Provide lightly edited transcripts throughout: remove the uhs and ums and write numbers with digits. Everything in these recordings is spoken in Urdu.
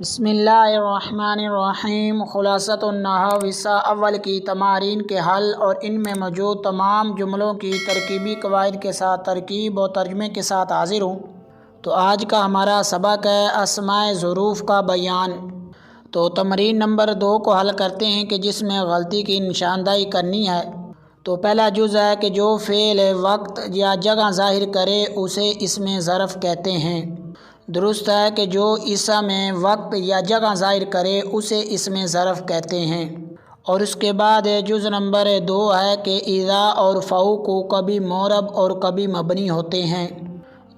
بسم اللہ الرحمن الرحیم۔ خلاصۃ النحو حصہ اول کی تمارین کے حل اور ان میں موجود تمام جملوں کی ترکیبی قواعد کے ساتھ ترکیب اور ترجمے کے ساتھ حاضر ہوں۔ تو آج کا ہمارا سبق ہے اسماء ظروف کا بیان۔ تو تمرین نمبر 2 کو حل کرتے ہیں کہ جس میں غلطی کی نشاندہی کرنی ہے۔ تو پہلا جز ہے کہ جو فعل وقت یا جگہ ظاہر کرے اسے اسم ظرف کہتے ہیں۔ درست ہے کہ جو اسم وقت یا جگہ ظاہر کرے اسے اسم ظرف کہتے ہیں۔ اور اس کے بعد جز نمبر 2 ہے کہ اذا اور فو کو کبھی معرب اور کبھی مبنی ہوتے ہیں۔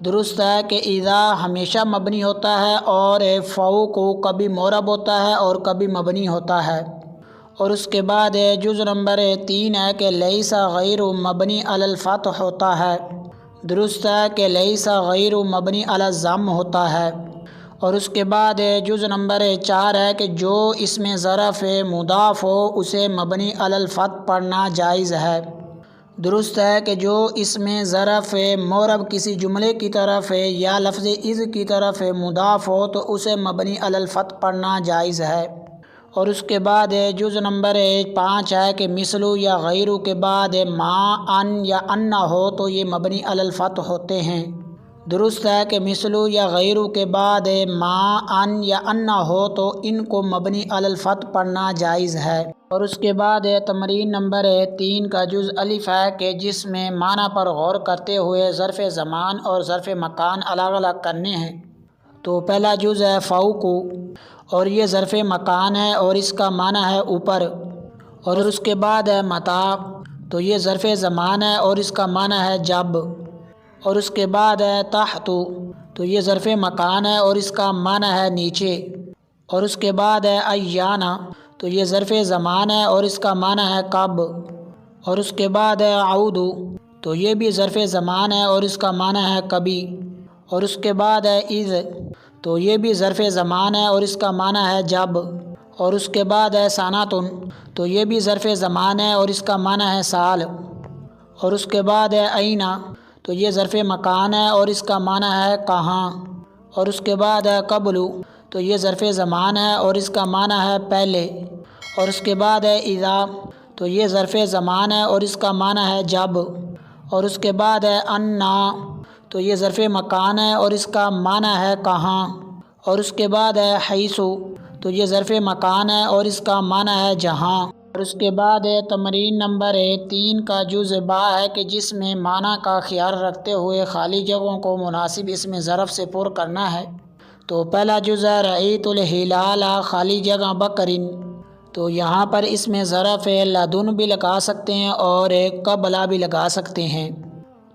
درست ہے کہ اذا ہمیشہ مبنی ہوتا ہے اور فو کو کبھی معرب ہوتا ہے اور کبھی مبنی ہوتا ہے۔ اور اس کے بعد جز نمبر 3 ہے کہ لیس غیر مبنی علی الفتح ہوتا ہے۔ درست ہے کہ لیس غیر مبنی علی الضم ہوتا ہے۔ اور اس کے بعد جز نمبر 4 ہے کہ جو اسم ظرف مضاف ہو اسے مبنی علی الفتح پڑھنا جائز ہے۔ درست ہے کہ جو اسم ظرف معرب کسی جملے کی طرف یا لفظ اذ کی طرف مضاف ہو تو اسے مبنی علی الفتح پڑھنا جائز ہے۔ اور اس کے بعد جز نمبر 5 ہے کہ مثلو یا غیرو کے بعد ما ان یا ان ہو تو یہ مبنی علی الفتح ہوتے ہیں۔ درست ہے کہ مثلو یا غیرو کے بعد ما ان یا ان ہو تو ان کو مبنی علی الفتح پڑھنا جائز ہے۔ اور اس کے بعد تمرین نمبر 3 کا جز الف ہے کہ جس میں معنی پر غور کرتے ہوئے ظرف زمان اور ظرف مکان الگ الگ کرنے ہیں۔ تو پہلا جز ہے فو کو، اور یہ ظرف مکان ہے اور اس کا معنی ہے اوپر۔ اور اس کے بعد ہے متا، تو یہ ظرف زمان ہے اور اس کا معنی ہے جب۔ اور اس کے بعد ہے تحت، تو یہ ظرف مکان ہے اور اس کا معنی ہے نیچے۔ اور اس کے بعد ہے ایانا، تو یہ ظرف زمان ہے اور اس کا معنی ہے کب۔ اور اس کے بعد ہے عود، تو یہ بھی ظرف زمان ہے اور اس کا معنی ہے کبھی۔ اور اس کے بعد ہے اذ، تو یہ بھی ظرف زمان ہے اور اس کا معنی ہے جب۔ اور اس کے بعد ہے سنتن، تو یہ بھی ظرف زمان ہے اور اس کا معنی ہے سال۔ اور اس کے بعد ہے اینا، تو یہ ظرف مکان ہے اور اس کا معنی ہے کہاں۔ اور اس کے بعد ہے قبل، تو یہ ظرف زمان ہے اور اس کا معنی ہے پہلے۔ اور اس کے بعد ہے اذا، تو یہ ظرف زمان ہے اور اس کا معنی ہے جب۔ اور اس کے بعد ہے انا، تو یہ ظرف مکان ہے اور اس کا معنی ہے کہاں۔ اور اس کے بعد ہے حیث، تو یہ ظرف مکان ہے اور اس کا معنی ہے جہاں۔ اور اس کے بعد تمرین نمبر 3 کا جز با ہے کہ جس میں معنی کا خیال رکھتے ہوئے خالی جگہوں کو مناسب اسم ظرف سے پر کرنا ہے۔ تو پہلا جز ہے رأیت الہلال خالی جگہ بکرن، تو یہاں پر اسم ظرف لدن بھی لگا سکتے ہیں اور قبلہ بھی لگا سکتے ہیں۔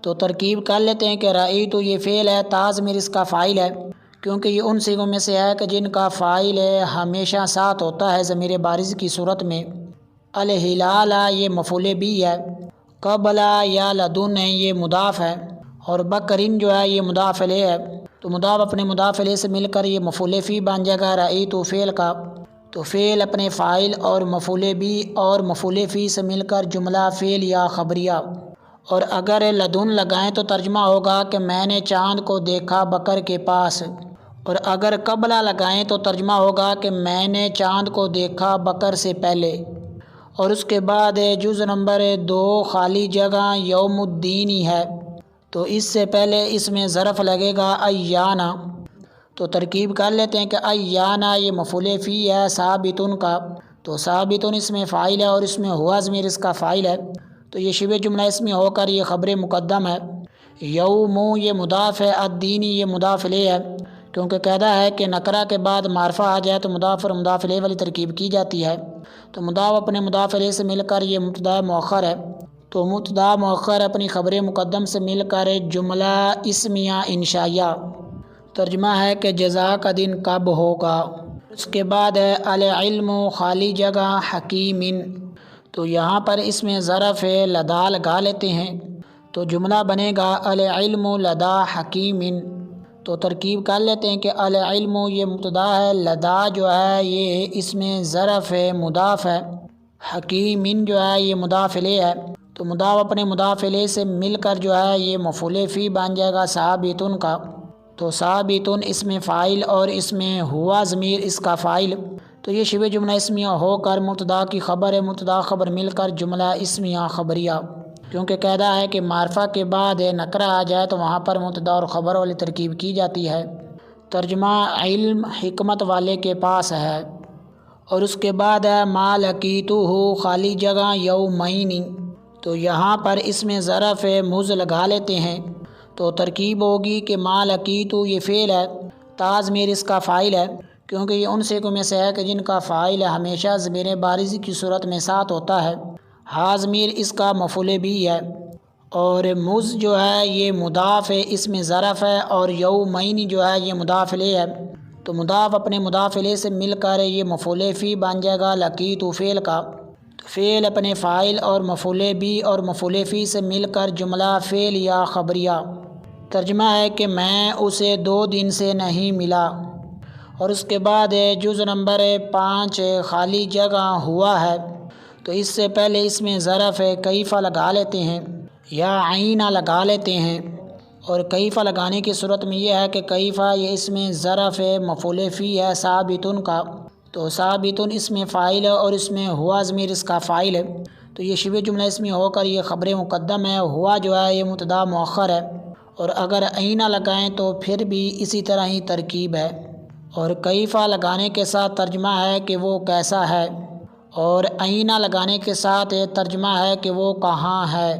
تو ترکیب کر لیتے ہیں کہ رأیت یہ فعل ہے، تا ضمیر اس کا فاعل ہے کیونکہ یہ ان صیغوں میں سے ہے کہ جن کا فاعل ہمیشہ ساتھ ہوتا ہے ضمیر بارز کی صورت میں۔ الہلال یہ مفعول بھی ہے، قبلہ یا لدن یہ مضاف ہے، اور بکرین جو ہے یہ مضاف الیہ ہے۔ تو مضاف اپنے مضاف الیہ سے مل کر یہ مفعول فی بن جائے گا رأیت فعل کا۔ تو فعل اپنے فاعل اور مفعول بھی اور مفعول فی سے مل کر جملہ فعل یا خبریہ۔ اور اگر لدن لگائیں تو ترجمہ ہوگا کہ میں نے چاند کو دیکھا بکر کے پاس۔ اور اگر قبلہ لگائیں تو ترجمہ ہوگا کہ میں نے چاند کو دیکھا بکر سے پہلے۔ اور اس کے بعد جز نمبر 2 خالی جگہ یوم الدین ہی ہے، تو اس سے پہلے اس میں ظرف لگے گا ایانا۔ تو ترکیب کر لیتے ہیں کہ ایانا یہ مفعول فی ہے ثابتن کا، تو ثابتن اس میں فاعل ہے اور اس میں ہوا ضمیر اس کا فاعل ہے، تو یہ شبہ جملہ اسمی ہو کر یہ خبر مقدم ہے۔ یوم یہ مضاف ہے، الدینی یہ مضاف الیہ ہے، کیونکہ قاعدہ ہے کہ نکرہ کے بعد معرفہ آ جائے تو مضاف اور مضاف الیہ والی ترکیب کی جاتی ہے۔ تو مضاف اپنے مضاف الیہ سے مل کر یہ مبتدا مؤخر ہے، تو مبتدا مؤخر اپنی خبر مقدم سے مل کر جملہ اسمیہ انشائیہ۔ ترجمہ ہے کہ جزا کا دن کب ہوگا۔ اس کے بعد ہے العلم خالی جگہ حکیمن، تو یہاں پر اس میں ظرف لدا لگا لیتے ہیں، تو جملہ بنے گا العلم لدا حکیمن۔ تو ترکیب کر لیتے ہیں کہ العلم یہ مبتدا ہے، لدا جو ہے یہ اس میں ظرف مضاف ہے، حکیمن جو ہے یہ مضاف الیہ ہے، تو مضاف اپنے مضاف الیہ سے مل کر جو ہے یہ مفعول فی بن جائے گا ثابتن کا۔ تو ثابتن اس میں فاعل اور اس میں ہوا ضمیر اس کا فاعل، تو یہ شبہ جملہ اسمیہ ہو کر مبتدا کی خبر ہے، مبتدا خبر مل کر جملہ اسمیہ خبریہ، کیونکہ قاعدہ ہے کہ معرفہ کے بعد نکرہ آ جائے تو وہاں پر مبتدا اور خبر والی ترکیب کی جاتی ہے۔ ترجمہ علم حکمت والے کے پاس ہے، اور اس کے بعد ہے ما لقیتہ خالی جگہ یومین، تو یہاں پر اس میں ظرف مز لگا لیتے ہیں، تو ترکیب ہوگی کہ ما لقیتہ یہ فعل ہے، تا ضمیر اس کا فاعل ہے، کیونکہ یہ ان سیغوں میں سے ہے کہ جن کا فاعل ہمیشہ ضمیر بارزی کی صورت میں ساتھ ہوتا ہے۔ ہا ضمیر اس کا مفعول بھی ہے، اور مز جو ہے یہ مضاف ہے، اس میں ظرف ہے، اور یومین جو ہے یہ مضاف الیہ ہے، تو مضاف اپنے مضاف الیہ سے مل کر یہ مفعول فی بن جائے گا لقیتہ فعل کا، تو فعل اپنے فاعل اور مفعول بھی اور مفعول فی سے مل کر جملہ فعل یا خبریہ۔ ترجمہ ہے کہ میں اسے 2 دن سے نہیں ملا، اور اس کے بعد جز نمبر 5 خالی جگہ ہوا ہے، تو اس سے پہلے اس میں ظرف کیفہ لگا لیتے ہیں یا عینہ لگا لیتے ہیں، اور کیفہ لگانے کی صورت میں یہ ہے کہ کیفہ یہ اس میں ظرف مفعول فی ہے ثابتن کا، تو ثابتن اس میں فاعل ہے اور اس میں ہوا ضمیر اس کا فاعل ہے، تو یہ شبہ جملہ اس میں ہو کر یہ خبر مقدم ہے، ہوا جو ہے یہ مبتدا مؤخر ہے، اور اگر عینہ لگائیں تو پھر بھی اسی طرح ہی ترکیب ہے، اور کیفہ لگانے کے ساتھ ترجمہ ہے کہ وہ کیسا ہے، اور عینہ لگانے کے ساتھ ترجمہ ہے کہ وہ کہاں ہے،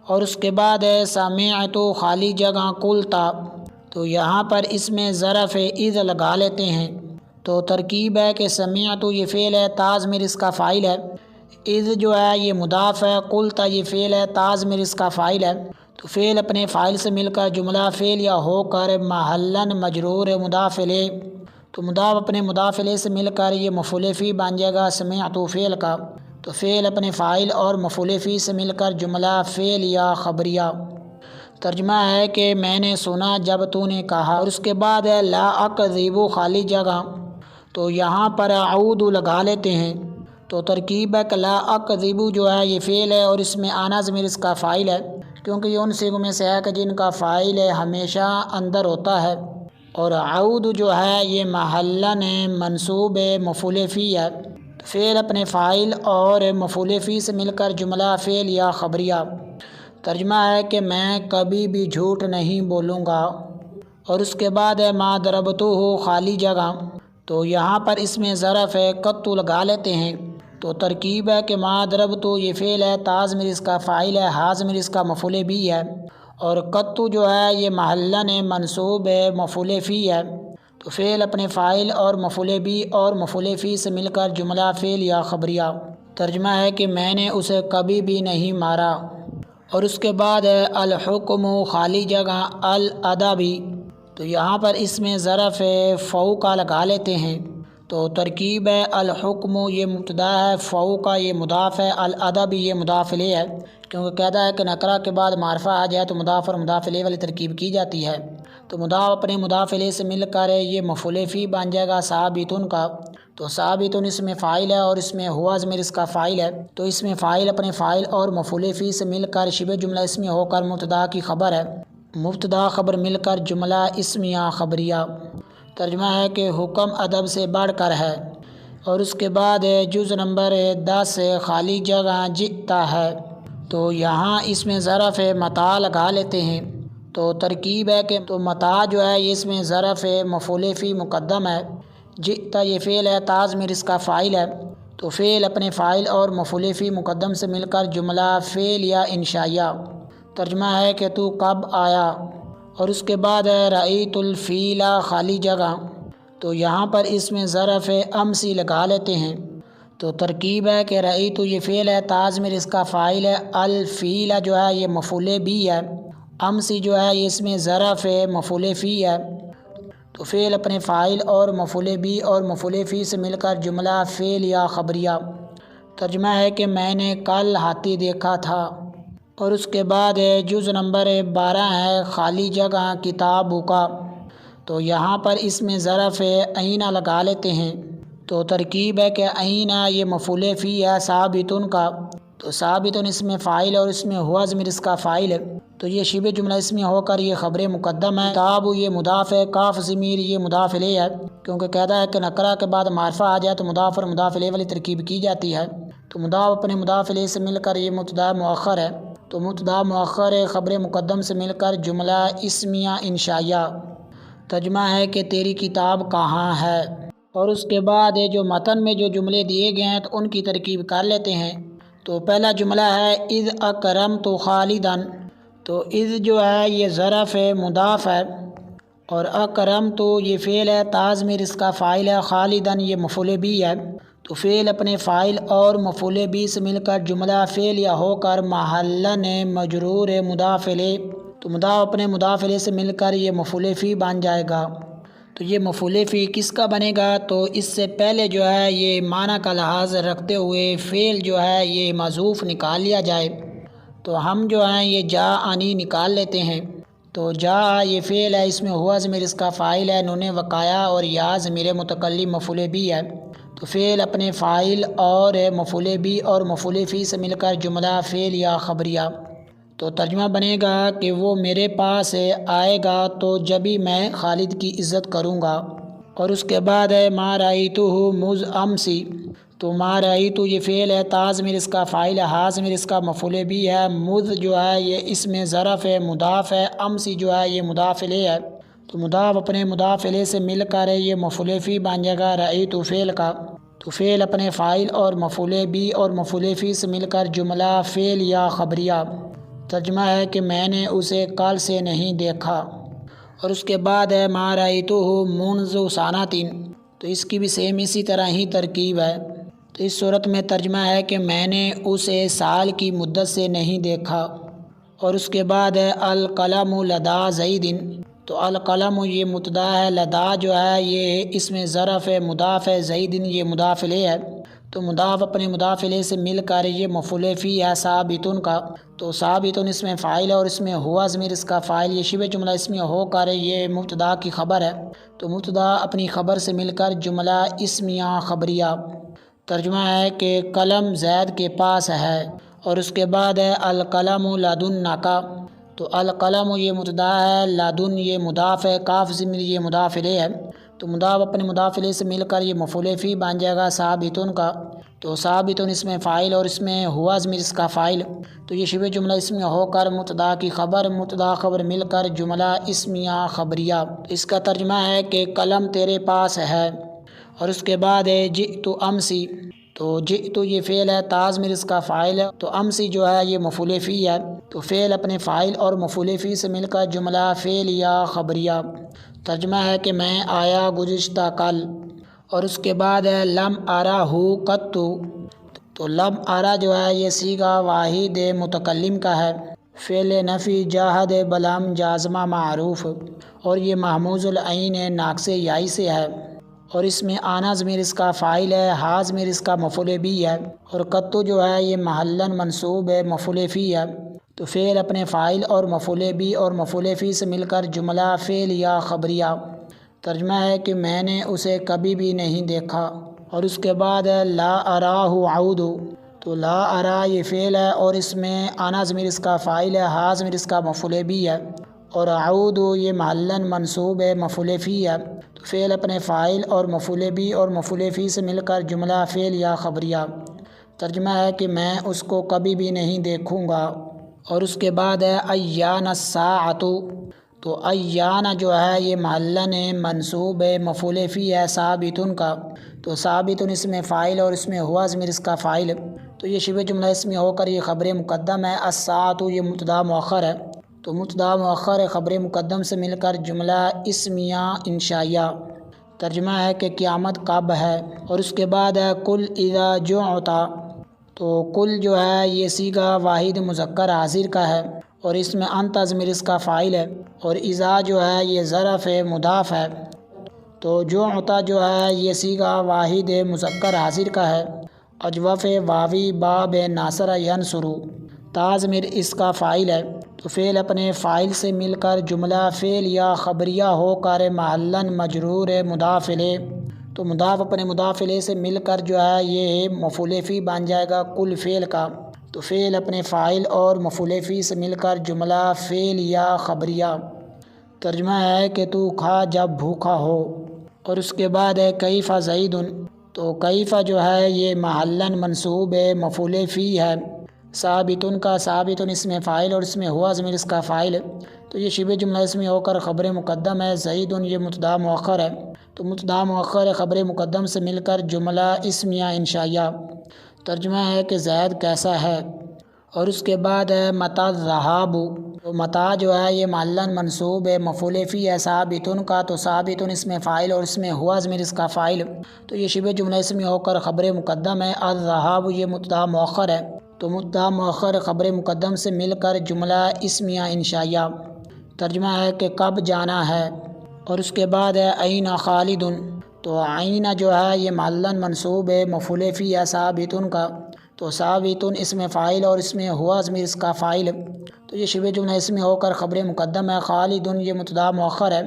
اور اس کے بعد سمعت خالی جگہ قلتا، تو یہاں پر اس میں ظرف اذ لگا لیتے ہیں، تو ترکیب ہے کہ سمعت یہ فعل ہے، تا ضمیر اس کا فاعل ہے، اذ جو ہے یہ مضاف ہے، قلتا یہ فعل ہے، تا ضمیر اس کا فاعل ہے، تو فعل اپنے فاعل سے مل کر جملہ فعل یا ہو کر محلاً مجرور مضاف الیہ، تو مضاف اپنے مضاف الیہ سے مل کر یہ مفعول فی بن جائے گا سمعت فعل کا، تو فعل اپنے فاعل اور مفعول فی سے مل کر جملہ فعل یا خبریہ۔ ترجمہ ہے کہ میں نے سنا جب تو نے کہا، اور اس کے بعد ہے لا اکذب خالی جگہ، تو یہاں پر اعود لگا لیتے ہیں، تو ترکیب ہے کہ لا اکذب جو ہے یہ فعل ہے اور اس میں آنا ضمیر اس کا فاعل ہے، کیونکہ یہ ان صیغوں میں سے ہے کہ جن کا فاعل ہمیشہ اندر ہوتا ہے، اور اعود جو ہے یہ محلاً منصوب مفعول فی ہے، فعل اپنے فاعل اور مفعول فی سے مل کر جملہ فعل یا خبریہ۔ ترجمہ ہے کہ میں کبھی بھی جھوٹ نہیں بولوں گا، اور اس کے بعد ہے ما ضربتہ خالی جگہ، تو یہاں پر اس میں ظرف قط لگا لیتے ہیں، تو ترکیب ہے کہ ما ضربتہ یہ فعل ہے، تا ضمیر اس کا فاعل ہے، ہا ضمیر اس کا مفعول بھی ہے، اور قط جو ہے یہ محلاً منصوب مفعول فی ہے، تو فعل اپنے فاعل اور مفعول بھی اور مفعول فی سے مل کر جملہ فعل یا خبریہ۔ ترجمہ ہے کہ میں نے اسے کبھی بھی نہیں مارا، اور اس کے بعد ہے الحکم خالی جگہ الادبی، تو یہاں پر اس میں ظرف فوق لگا لیتے ہیں، تو ترکیب ہے الحکم یہ مبتدا ہے، فوق یہ مضاف ہے، الادب یہ مضاف الیہ ہے، کیونکہ قاعدہ ہے کہ نکرہ کے بعد معرفہ آ جائے تو مضاف اور مضاف الیہ والی ترکیب کی جاتی ہے، تو مضاف اپنے مضاف الیہ سے مل کر یہ مفعول فی بن جائے گا ثابتن کا، تو ثابتن اس میں فاعل ہے اور اس میں ہوا ضمیر اس کا فاعل ہے، تو اس میں فاعل اپنے فاعل اور مفعول فی سے مل کر شبہ جملہ اسمی ہو کر مبتدا کی خبر ہے، مبتدا خبر مل کر جملہ اسمیہ خبریہ۔ ترجمہ ہے کہ حکم ادب سے بڑھ کر ہے، اور اس کے بعد جز نمبر 10 خالی جگہ جئتا ہے، تو یہاں اس میں ظرف متاع لگا لیتے ہیں، تو ترکیب ہے کہ تو متاع جو ہے یہ اس میں ظرف مفعول فی مقدم ہے، جئتا یہ فعل ہے، تا ضمیر اس کا فاعل ہے، تو فعل اپنے فاعل اور مفعول فی مقدم سے مل کر جملہ فعل یا انشائیہ۔ ترجمہ ہے کہ تو کب آیا، اور اس کے بعد ہے رأیت الفیل خالی جگہ، تو یہاں پر اس میں ظرف امسی لگا لیتے ہیں، تو ترکیب ہے کہ رأیت یہ فعل ہے، تا ضمیر اس کا فاعل ہے، الفیل جو ہے یہ مفعول بھی ہے، امسی جو ہے یہ اس میں ظرف مفعول فی ہے، تو فعل اپنے فاعل اور مفعول بھی اور مفعول فی سے مل کر جملہ فعل یا خبریہ۔ ترجمہ ہے کہ میں نے کل ہاتھی دیکھا تھا، اور اس کے بعد جز نمبر 12 ہے خالی جگہ کتاب کا، تو یہاں پر اس میں ظرف عینہ لگا لیتے ہیں، تو ترکیب ہے کہ عینہ یہ مفعول فی ہے ثابتن کا، تو ثابتن اس میں فاعل اور اس میں ہوا ضمیر اس کا فاعل ہے، تو یہ شبہ جملہ اسمی ہو کر یہ خبر مقدم ہے۔ کتاب یہ مضاف ہے، کاف ضمیر یہ مضاف الیہ ہے، کیونکہ کہتا ہے کہ نکرہ کے بعد معرفہ آ جائے تو مضاف اور مضاف الیہ والی ترکیب کی جاتی ہے۔ تو مضاف اپنے مضاف الیہ سے مل کر یہ مبتدا مؤخر ہے، تو مبتدا مؤخر خبر مقدم سے مل کر جملہ اسمیہ انشائیہ۔ ترجمہ ہے کہ تیری کتاب کہاں ہے، اور اس کے بعد جو متن میں جو جملے دیے گئے ہیں تو ان کی ترکیب کر لیتے ہیں۔ تو پہلا جملہ ہے اذ اکرمت خالدا، تو اذ جو ہے یہ ظرف ہے مضاف ہے، اور اکرمت یہ فعل ہے، تازمیر اس کا فاعل ہے، خالدا یہ مفعول بھی ہے۔ تو فعل اپنے فاعل اور مفعول بھی سے مل کر جملہ فعل یا ہو کر محلن مجرور مضاف الیہ، تو مضاف اپنے مضاف الیہ سے مل کر یہ مفعول فی بن جائے گا۔ تو یہ مفعول فی کس کا بنے گا؟ تو اس سے پہلے جو ہے یہ معنی کا لحاظ رکھتے ہوئے فعل جو ہے یہ محذوف نکال لیا جائے، تو ہم جو ہیں یہ جاءنی نکال لیتے ہیں۔ تو جاء یہ فعل ہے، اس میں ہوا ضمیر اس کا فاعل ہے، نون وقایا اور یا ضمیر متکلم مفعول بھی ہے۔ تو فعل اپنے فاعل اور مفعول بھی اور مفعول فی سے مل کر جملہ فعل یا خبریہ۔ تو ترجمہ بنے گا کہ وہ میرے پاس آئے گا تو جبھی میں خالد کی عزت کروں گا۔ اور اس کے بعد ہے ما رأیتہ مذ امسی، تو ما رأیتہ یہ فعل ہے، تا ضمیر اس کا فاعل ہے، ہا ضمیر اس کا مفعول بھی ہے، مذ جو ہے یہ اس میں ظرف ہے مضاف ہے، امسی جو ہے یہ مضاف الیہ ہے، تو مضاف اپنے مضاف الیہ سے مل کر یہ مفعول فی بن جائے گا رأیتہ فعل کا۔ تو فعل اپنے فاعل اور مفعول بھی اور مفعول فی سے مل کر جملہ فعل یا خبریہ۔ ترجمہ ہے کہ میں نے اسے کل سے نہیں دیکھا۔ اور اس کے بعد ہے ما رأیتہ منذ سنۃ، تو اس کی بھی سیم اسی طرح ہی ترکیب ہے۔ تو اس صورت میں ترجمہ ہے کہ میں نے اسے سال کی مدت سے نہیں دیکھا۔ اور اس کے بعد ہے القلم لدى زید، تو القلم یہ مبتدا ہے، لدى جو ہے یہ اس میں ظرف ہے مضاف ہے، زید یہ مضاف الیہ ہے، تو مضاف اپنے مضاف الیہ سے مل کر یہ مفعول فی ہے ثابتن کا، تو ثابتن اس میں فاعل ہے اور اس میں ہوا ضمیر اس کا فاعل، یہ شبہ جملہ اسمیہ ہو کر یہ مبتدا کی خبر ہے، تو مبتدا اپنی خبر سے مل کر جملہ اسمیہ خبریہ۔ ترجمہ ہے کہ قلم زید کے پاس ہے۔ اور اس کے بعد ہے القلم لدنک، تو القلم یہ مبتدا ہے، لدن یہ مضاف ہے، کاف ضمیر یہ مضاف الیہ ہے، تو مضاف اپنے مضاف الیہ سے مل کر یہ مفعول فی بن جائے گا ثابتن کا، تو ثابتن اس میں فاعل اور اس میں ہوا ضمیر اس کا فاعل، تو یہ شبہ جملہ اسمیہ ہو کر مبتدا کی خبر مبتدا خبر مل کر جملہ اسمیہ خبریہ۔ اس کا ترجمہ ہے کہ قلم تیرے پاس ہے۔ اور اس کے بعد ہے جئت امسی، تو جئت یہ فعل ہے، تا ضمیر اس کا فاعل ہے، تو امسی جو ہے یہ مفعول فی ہے، تو فعل اپنے فاعل اور مفعول فی سے مل کر جملہ فعل یا خبریہ۔ ترجمہ ہے کہ میں آیا گزشتہ کل۔ اور اس کے بعد ہے لم ارہ قط، تو لم ارہ جو ہے یہ صیغہ واحد متکلم کا ہے، فعل نفی جاہد بلم جازمہ معروف، اور یہ محموز العین ناقص یائی سے ہے، اور اس میں آنا ضمیر اس کا فاعل ہے، ہا ضمیر اس کا مفعول بھی ہے، اور قط جو ہے یہ محلن منصوب ہے مفعول فی ہے، تو فعل اپنے فاعل اور مفعول بھی اور مفعول فی سے مل کر جملہ فعل یا خبریہ۔ ترجمہ ہے کہ میں نے اسے کبھی بھی نہیں دیکھا۔ اور اس کے بعد ہے لا اراہ اعود، تو لا ارا یہ فعل ہے اور اس میں آنا ضمیر اس کا فاعل ہے، ہا ضمیر اس کا مفعول بھی ہے، اور اعود یہ محلن منصوب ہے مفعول فی ہے، تو فعل اپنے فاعل اور مفعول بھی اور مفعول فی سے مل کر جملہ فعل یا خبریہ۔ ترجمہ ہے کہ میں اس کو کبھی بھی نہیں دیکھوں گا۔ اور اس کے بعد ہے ایان الساعۃ، تو ایان جو ہے یہ محلن منصوب ہے مفعول فی ہے ثابتن کا، تو ثابتن اس میں فاعل اور اس میں ہوا ضمیر اس کا فاعل، تو یہ شبہ جملہ اسمیہ ہو کر یہ خبر مقدم ہے، الساعۃ یہ مبتدا مؤخر ہے، تو مبتدا مؤخر خبر مقدم سے مل کر جملہ اسمیہ انشائیہ۔ ترجمہ ہے کہ قیامت کب ہے۔ اور اس کے بعد ہے قل اذا جعت، تو قل جو ہے یہ صیغہ واحد مذکر حاضر کا ہے اور اس میں انت ضمیر اس کا فاعل ہے، اور اذا جو ہے یہ ظرف مضاف ہے، تو جعت جو ہے یہ صیغہ واحد مذکر حاضر کا ہے، اجوف واوی باب ناصر ینصر، تا ضمیر اس کا فاعل ہے، تو فعل اپنے فاعل سے مل کر جملہ فعل یا خبریہ ہو کر محلن مجرور مضاف الیہ، تو مضاف اپنے مضاف الیہ سے مل کر جو ہے یہ مفعول فی بن جائے گا کل فعل کا۔ تو فعل اپنے فاعل اور مفعول فی سے مل کر جملہ فعل یا خبریہ۔ ترجمہ ہے کہ تو کھا جب بھوکا ہو۔ اور اس کے بعد ہے کیف زید، تو کیف جو ہے یہ محلاً منصوب ہے، مفعول فی ہے۔ ثابت کا ثابت اس میں فاعل اور اس میں ہوا ضمیر اس کا فاعل، تو یہ شبہ جملہ اسمی ہو کر خبر مقدم ہے۔ زید یہ مبتدا مؤخر ہے، تو مبتدا مؤخر خبر مقدم سے مل کر جملہ اسمیہ انشائیہ۔ ترجمہ ہے کہ زید کیسا ہے۔ اور اس کے بعد ہے متی الذہاب، تو متی جو ہے یہ محلاً منصوب ہے، مفعول فی ہے۔ ثابت کا تو ثابت اس میں فاعل اور اس میں ہوا ضمیر اس کا فاعل، تو یہ شبہ جملہ اسمی ہو کر خبر مقدم ہے۔ الذہاب یہ مبتدا مؤخر ہے، تو مبتدا مؤخر خبر مقدم سے مل کر جملہ اسمیہ انشائیہ۔ ترجمہ ہے کہ کب جانا ہے۔ اور اس کے بعد ہے این خالد، تو عین جو ہے یہ محلاً منصوب ہے، مفعول فی ہے۔ ثابت کا تو ثابت اس میں فاعل اور اس میں ہوا ضمیر اس کا فاعل، تو یہ شبہ جملہ اسمی ہو کر خبر مقدم ہے۔ خالد یہ مبتدا مؤخر ہے،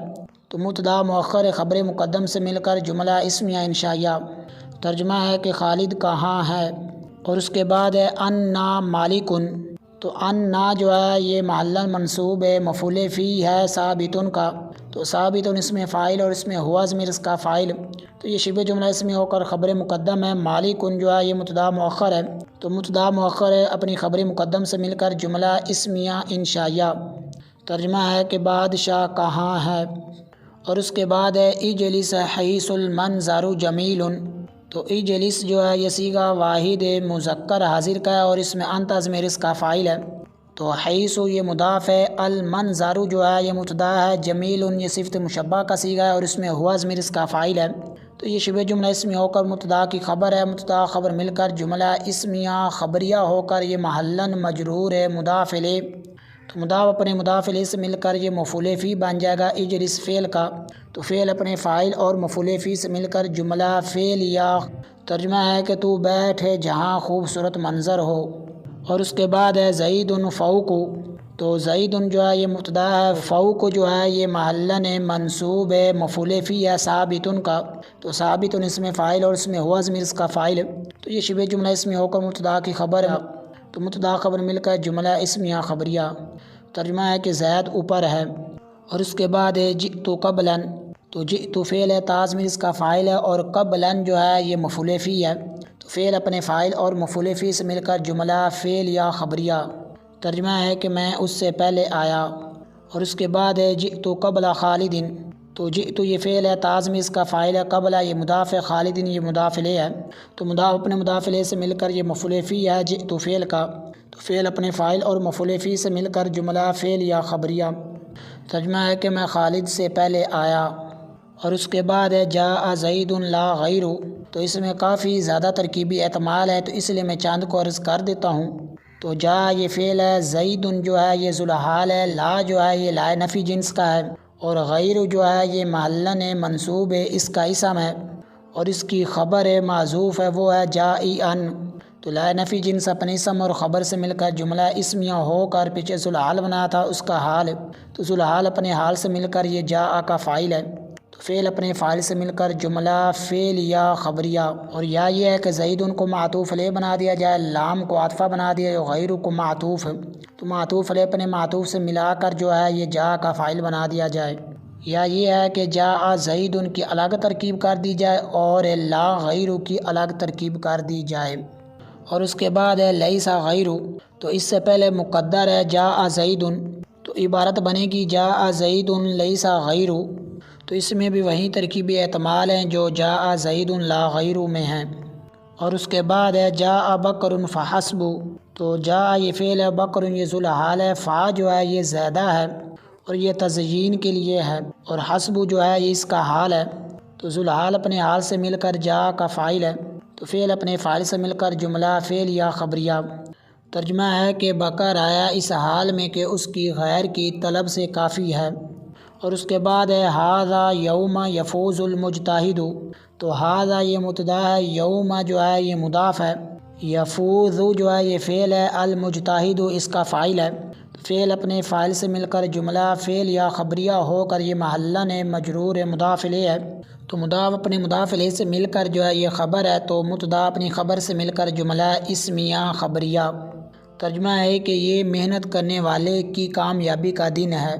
تو مبتدا مؤخر خبر مقدم سے مل کر جملہ اسمیہ انشائیہ۔ ترجمہ ہے کہ خالد کہاں ہے۔ اور اس کے بعد ہے انا مالک، تو انا جو ہے یہ محلاً منصوب ہے، مفعول فی ہے۔ ثابت کا تو ثابت اس میں فاعل اور اس میں ہوا ضمیر اس کا فاعل، تو یہ شبہ جملہ اسمی ہو کر خبر مقدم ہے۔ مالک جو ہے یہ مبتدا مؤخر ہے، تو مبتدا مؤخر اپنی خبر مقدم سے مل کر جملہ اسمیہ انشائیہ۔ ترجمہ ہے کہ بادشاہ کہاں ہے۔ اور اس کے بعد ہے اجلس حیث المنظر جمیل، تو اجلس جو ہے یہ صیغہ واحد مذکر حاضر کا ہے اور اس میں انت ضمیر اس کا فاعل ہے، تو حیث یہ مضاف ہے، المنظر جو ہے یہ مبتدا ہے، جمیل یہ صفت مشبہ کا صیغہ ہے اور اس میں ہوا ضمیر اس کا فاعل ہے، تو یہ شبہ جملہ اسمی ہو کر مبتدا کی خبر ہے۔ مبتدا خبر مل کر جملہ اسمیہ خبریہ ہو کر یہ محلاً مجرور ہے، مضاف الیہ، تو مضاف اپنے مضاف الیہ سے مل کر یہ مفعول فی بن جائے گا۔ اجلس فعل کا تو فعل اپنے فاعل اور مفعول فی سے مل کر جملہ فعلیہ۔ ترجمہ ہے کہ تو بیٹھے جہاں خوبصورت منظر ہو۔ اور اس کے بعد ہے زید فوق، تو زید جو ہے یہ مبتدا ہے، فوق جو ہے یہ محلاً منصوب ہے، مفعول فی ہے۔ ثابت کا تو ثابت اس میں فاعل اور اس میں ہوا ضمیر اس کا فاعل، تو یہ شبہ جملہ اسمی ہو کر مبتدا کی خبر ہے، تو مبتدا خبر مل کر جملہ اسمیہ خبریہ۔ ترجمہ ہے کہ زید اوپر ہے۔ اور اس کے بعد ہے جئت قبلاً، تو جئت فعل ہے، تا ضمیر اس کا فاعل ہے اور قبلاً جو ہے یہ مفعول فی ہے، تو فعل اپنے فاعل اور مفعول فی سے مل کر جملہ فعلیہ خبریہ۔ ترجمہ ہے کہ میں اس سے پہلے آیا۔ اور اس کے بعد ہے جئت قبل خالد، تو جئت یہ فعل ہے، تا ضمیر اس کا فاعل ہے، قبل یہ مضاف ہے، خالد یہ مضاف الیہ ہے، تو مضاف اپنے مضاف الیہ سے مل کر یہ مفعول فی ہے۔ جئت فعل کا تو فعل اپنے فاعل اور مفعول فی سے مل کر جملہ فعلیہ خبریہ۔ ترجمہ ہے کہ میں خالد سے پہلے آیا۔ اور اس کے بعد ہے جاء زید لا غیر، تو اس میں کافی زیادہ ترکیبی احتمال ہے، تو اس لیے میں چاند کو عرض کر دیتا ہوں۔ تو جاء یہ فعل ہے، زید جو ہے یہ ذوالحال ہے، لا جو ہے یہ لا نفی جنس کا ہے، اور غیر جو ہے یہ محلاً منصوب ہے، اس کا اسم ہے اور اس کی خبر ہے معذوف ہے، وہ ہے جائعن، تو لا نفی جنس اپنے اسم اور خبر سے مل کر جملہ اسمیہ ہو کر پیچھے ذوالحال بنا تھا اس کا حال ہے، تو ذوالحال اپنے حال سے مل کر یہ جاء کا فاعل ہے، تو فعل اپنے فاعل سے مل کر جملہ فعلیہ خبریہ۔ اور یا یہ ہے کہ زید کو معطوف علیہ بنا دیا جائے، لام کو عاطفہ بنا دیا جائے، غیر کو معطوف، تو معطوف علیہ اپنے معطوف سے ملا کر جو ہے یہ جاء کا فاعل بنا دیا جائے، یا یہ ہے کہ جاء زید کی الگ ترکیب کر دی جائے اور لا غیر کی الگ ترکیب کر دی جائے۔ اور اس کے بعد ہے لیس غیر، تو اس سے پہلے مقدر ہے جاء زید، تو عبارت بنے گی جاء زید لیس غیر، تو اس میں بھی وہی ترکیبی احتمال ہیں جو جاء زید لا غیر میں ہیں۔ اور اس کے بعد ہے جاء بکر فحسب، تو جاء یہ فعل ہے، بکر یہ ذوالحال ہے، فا جو ہے یہ زیادہ ہے اور یہ تزیین کے لیے ہے، اور حسب جو ہے یہ اس کا حال ہے، تو ذوالحال اپنے حال سے مل کر جاء کا فاعل ہے، تو فعل اپنے فاعل سے مل کر جملہ فعلیہ خبریہ۔ ترجمہ ہے کہ بکر آیا اس حال میں کہ اس کی غیر کی طلب سے کافی ہے۔ اور اس کے بعد ہے ھذا یوم یفوز المجتہد، تو ھذا یہ مبتدا ہے، یوم جو ہے یہ مضاف ہے، یفوز جو ہے یہ فعل ہے، المجتہد اس کا فاعل ہے، فعل اپنے فاعل سے مل کر جملہ فعلیہ خبریہ ہو کر یہ محلاً مجرور مضاف الیہ ہے، تو مضاف اپنے مضاف الیہ سے مل کر جو ہے یہ خبر ہے، تو مبتدا اپنی خبر سے مل کر جملہ اسمیہ خبریہ۔ ترجمہ ہے کہ یہ محنت کرنے والے کی کامیابی کا دن ہے۔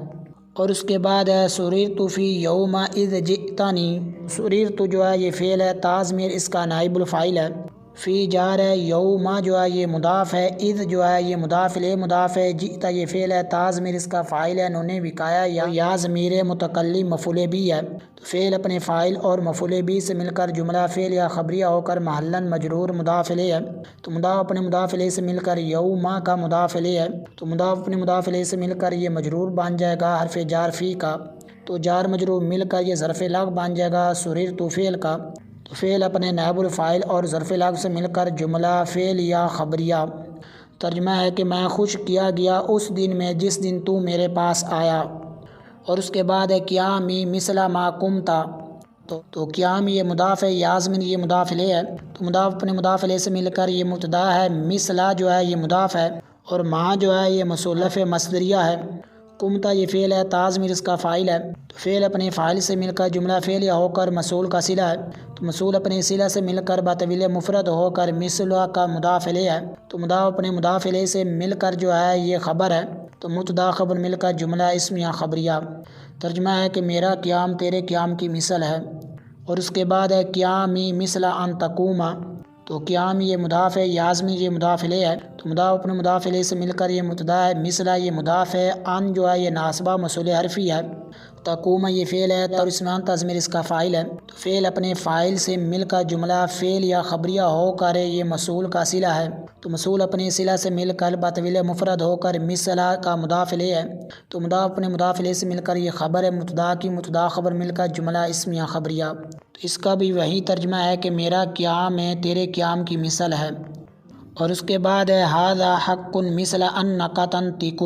اور اس کے بعد ہے سریرت فی یوم اذ جئتنی۔ سریرت جو ہے یہ فعل ہے، تا ضمیر اس کا نائب الفاعل ہے، فی جار ہے، یوم جو ہے یہ مضاف ہے، اذ جو ہے یہ مضاف الیہ مضاف ہے، جئت یہ فعل ہے، تا ضمیر اس کا فاعل ہے، نون وقایہ یا ضمیر متکلم مفعول بھی ہے۔ تو فعل اپنے فاعل اور مفعول بھی سے مل کر جملہ فعل یا خبریہ ہو کر محلاً مجرور مضاف الیہ ہے۔ تو مضاف اپنے مضاف الیہ سے مل کر یوم کا مضاف الیہ ہے، تو مضاف اپنے مضاف الیہ سے مل کر یہ مجرور بن جائے گا حرف جار فی کا، تو جار مجرور مل کر یہ ظرف لغو بن جائے گا سریرت فعل کا، تو فعل اپنے نائب الفاعل اور ظرف لغو سے مل کر جملہ فعل یا خبریہ۔ ترجمہ ہے کہ میں خوش کیا گیا اس دن میں جس دن تو میرے پاس آیا۔ اور اس کے بعد ہے قیامی مثل ما قمتا۔ تو قیام یہ مضاف ہے، یازمن یہ مضاف الیہ ہے، تو مضاف اپنے مضاف الیہ سے مل کر یہ مبتدا ہے، مثلا جو ہے یہ مضاف ہے، اور ما جو ہے یہ مصولف مصدریہ ہے، قمتا یہ فعل ہے، تا ضمیر اس کا فاعل ہے، تو فعل اپنے فاعل سے مل کر جملہ فعلیہ ہو کر مصول کا صلہ ہے، تو مصول اپنے صلہ سے مل کر بطویل مفرد ہو کر مثلا کا مضاف الیہ ہے، تو مضاف اپنے مضاف الیہ سے مل کر جو ہے یہ خبر ہے، تو مبتدا خبر مل کر جملہ اسم یا خبریہ۔ ترجمہ ہے کہ میرا قیام تیرے قیام کی مثل ہے۔ اور اس کے بعد ہے قیامی مثل ان تقوم۔ تو قیام یہ مضاف ہے، یازمی یہ مضاف الیہ ہے، تو مضاف اپنے مضاف الیہ سے مل کر یہ مبتدا ہے، مثلا یہ مضاف ہے، ان جو ہے یہ ناصبہ موصول حرفی ہے، تقوم یہ فعل ہے، اور اس میں ان ضمیر اس کا فاعل ہے، تو فعل اپنے فاعل سے مل کر جملہ فعل یا خبریہ ہو کر یہ مصول کا صلہ ہے، تو مصول اپنے صلہ سے مل کر بطویل مفرد ہو کر مثلا کا مضاف الیہ ہے، تو مضاف اپنے مضاف الیہ سے مل کر یہ خبر ہے، مبتدا کی مبتدا خبر مل کر جملہ اسم یا خبریہ۔ تو اس کا بھی وہی ترجمہ ہے کہ میرا قیام ہے تیرے قیام کی مثل ہے۔ اور اس کے بعد ہے ھذا حق مثل انک تنطق۔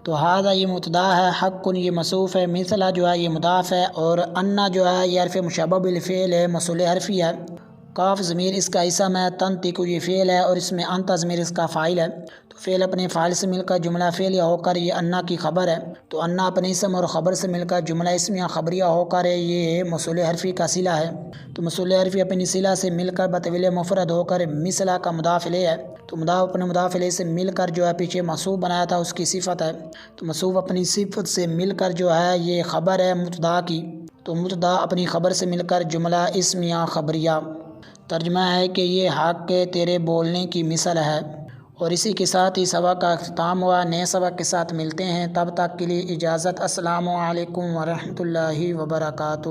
تو ھذا یہ مبتدا ہے، حق یہ موصوف ہے، مثل جو ہے یہ مضاف ہے، اور ان جو ہے یہ حرف مشبہ بالفعل ہے، موصول حرفی ہے، کاف ضمیر اس کا اسم ہے، تنطق یہ فعل ہے، اور اس میں انت ضمیر اس کا فاعل ہے، تو فعل اپنے فاعل سے مل کر جملہ فعلیہ ہو کر یہ انا کی خبر ہے، تو انا اپنے اسم اور خبر سے مل کر جملہ اسم یا خبریہ ہو کر یہ موصول حرفی کا صلہ ہے، تو موصول حرفی اپنی صلہ سے مل کر بطویل مفرد ہو کر مثلا کا مضاف الیہ ہے، تو مضاف اپنے مضاف الیہ سے مل کر جو ہے پیچھے موصوف بنایا تھا اس کی صفت ہے، تو موصوف اپنی صفت سے مل کر جو ہے یہ خبر ہے مبتدا کی، تو مبتدا اپنی خبر سے مل کر جملہ اسم یا خبریہ۔ ترجمہ ہے کہ یہ حق تیرے بولنے کی مثل ہے۔ اور اسی کے ساتھ ہی سبق کا اختتام ہوا، نئے سبق کے ساتھ ملتے ہیں، تب تک کے لیے اجازت، السلام علیکم ورحمۃ اللہ وبرکاتہ۔